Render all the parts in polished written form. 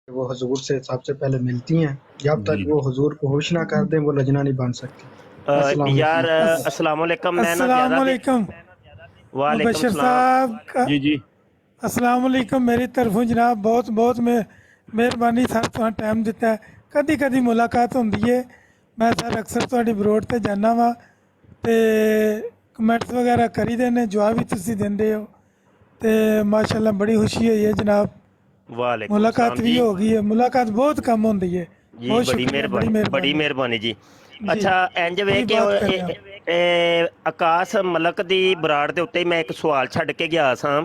وہ حضور سے سب سے پہلے ملتی ہیں، جب جی تک وہ حضور کو خوش نہ کر دیں وہ لجنا نہیں بن سکتی۔ السلام یار علیکم۔ السلام علیکم، میں نا السلام زیادہ دیر علیکم وعلیکم مبشر السلام صاحب جی جی السلام علیکم میری طرفوں جناب بہت بہت مہربانی سر تو ٹائم دیتا ہے کدی کدی ملاقات ہوتی ہے میں سر اکثر تھوڑی بروڈ تے جانا وا تے کمنٹس وغیرہ کری دینے جواب بھی تسی دیندے ہو تے ماشاءاللہ بڑی خوشی ہوئی ہے جناب وعلیکم السلام ملاقات بھی جی ہو گئی ہے ملاقات بہت کم ہوتی ہے جی بہت شکریہ بڑی بڑی مہربانی مہربانی جی۔ جی اچھا انج وے جی کہ بات کریں آپ ਆਕਾਸ਼ ਮਲਕ ਦੀ ਬਰਾੜ ਦੇ ਉੱਤੇ ਮੈਂ ਇੱਕ ਸਵਾਲ ਛੱਡ ਕੇ ਗਿਆ ਸਾਂ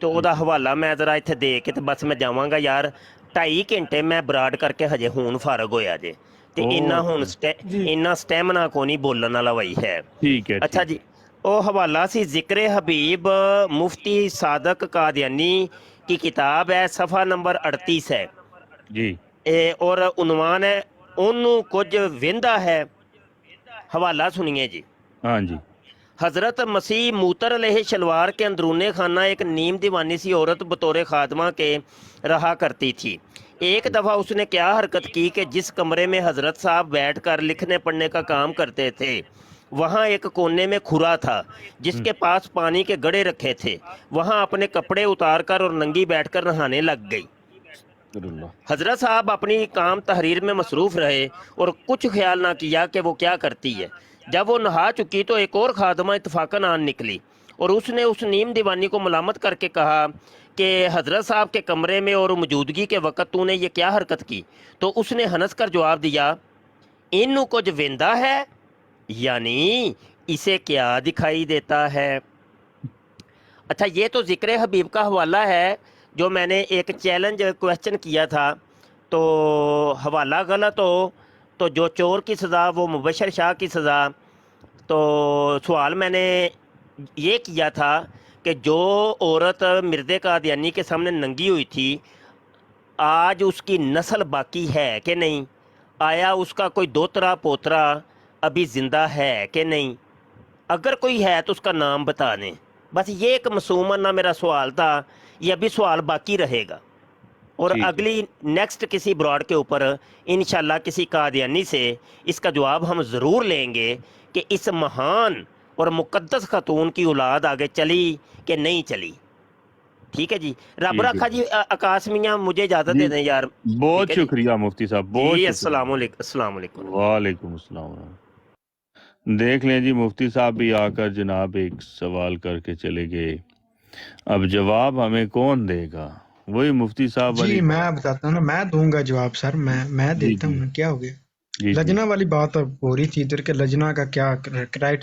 ਤੇ ਉਹਦਾ ਹਵਾਲਾ ਮੈਂ ਜ਼ਰਾ ਇੱਥੇ ਦੇ ਕੇ ਤੇ ਬਸ ਮੈਂ ਜਾਵਾਂਗਾ ਯਾਰ। 2.5 ਘੰਟੇ ਮੈਂ ਬਰਾੜ ਕਰਕੇ ਹਜੇ ਹੁਣ ਫਾਰਗ ਹੋਇਆ ਜੇ ਤੇ ਇੰਨਾ ਹੁਣ جی ਇੰਨਾ ਸਟੈਮਨਾ ਕੋ ਨਹੀਂ ਬੋਲਣ ਵਾਲਾ ਵਈ ਹੈ। ٹھیک ہے ਅੱਛਾ ٹھیک ਜੀ, ਉਹ ਹਵਾਲਾ ਸੀ ਜ਼ਿਕਰ ਹਬੀਬ ਮੁਫਤੀ ਸਾਦਕ ਕਾਦੀਆਨੀ की किताब है, सफ़ा नंबर 38 है جی और उनवान है ओनू कुछ वेंदा है। हवाला सुनिए जी। ہاں جی हज़रत मसीह मूतर अलैहि शलवार के अंदरूने खाना एक नीम दीवानी सी औरत बतौर खादमा के रहा करती थी। एक दफ़ा उसने क्या हरकत की कि जिस कमरे में हज़रत साहब बैठकर लिखने पढ़ने का काम करते थे वहाँ एक कोने में खुरा था जिसके पास पानी के गड़े रखे थे। वहाँ अपने कपड़े उतारकर और नंगी बैठकर नहाने लग गई। हज़रत साहब अपनी काम तहरीर में मसरूफ़ रहे और कुछ ख्याल ना किया कि वो क्या करती है। जब वो नहा चुकी तो एक और खादमा इत्तफाकन आन निकली और उसने उस नीम दीवानी को मलामत करके कहा कि हज़रत साहब के कमरे में और मौजूदगी के वक़्त तूने ये क्या हरकत की। तो उसने हंस कर जवाब दिया, इन्नू कुछ वेंदा है, यानी इसे क्या दिखाई देता है। अच्छा, ये तो ज़िक्र हबीब का हवाला है जो मैंने एक चैलेंज क्वेश्चन किया था, तो हवाला गलत हो तो जो चोर की सज़ा वो मुबशर शाह की सज़ा। तो सवाल मैंने ये किया था कि जो औरत मिर्ज़े कादियानी के सामने नंगी हुई थी आज उसकी नस्ल बाकी है कि नहीं, आया उसका कोई दोतरा पोतरा अभी ज़िंदा है कि नहीं, अगर कोई है तो उसका नाम बता दें। बस ये एक मासूमाना मेरा सवाल था, ये अभी सवाल बाकी रहेगा और ٹھیک ہے अगली नेक्स्ट किसी ब्रॉड के ऊपर इंशाल्लाह किसी कादियानी से इसका जवाब हम ज़रूर लेंगे कि इस महान और मुक़द्दस खातून की औलाद आगे चली कि नहीं चली। ठीक है जी, रब ٹھیک ہے रखा जी। आकाश मियाँ मुझे इजाज़त جی दे दें यार। بہت ठीक है जी شکریہ مفتی صاحب جی بہت شکریہ अस्सलाम वालेकुम। وعلیکم السلام دیکھ لیں جی مفتی صاحب بھی آ کر جناب ایک سوال کر کے چلے گئے اب جواب ہمیں کون دے گا وہی مفتی صاحب جی والی میں بتاتا ہوں نا، میں دوں گا جواب سر، میں جی دیتا ہوں جی نا، کیا ہو گیا؟ جی جی لجنا والی بات اب ہو رہی تھی ادھر کہ لجنا کا کیا کرائٹیریا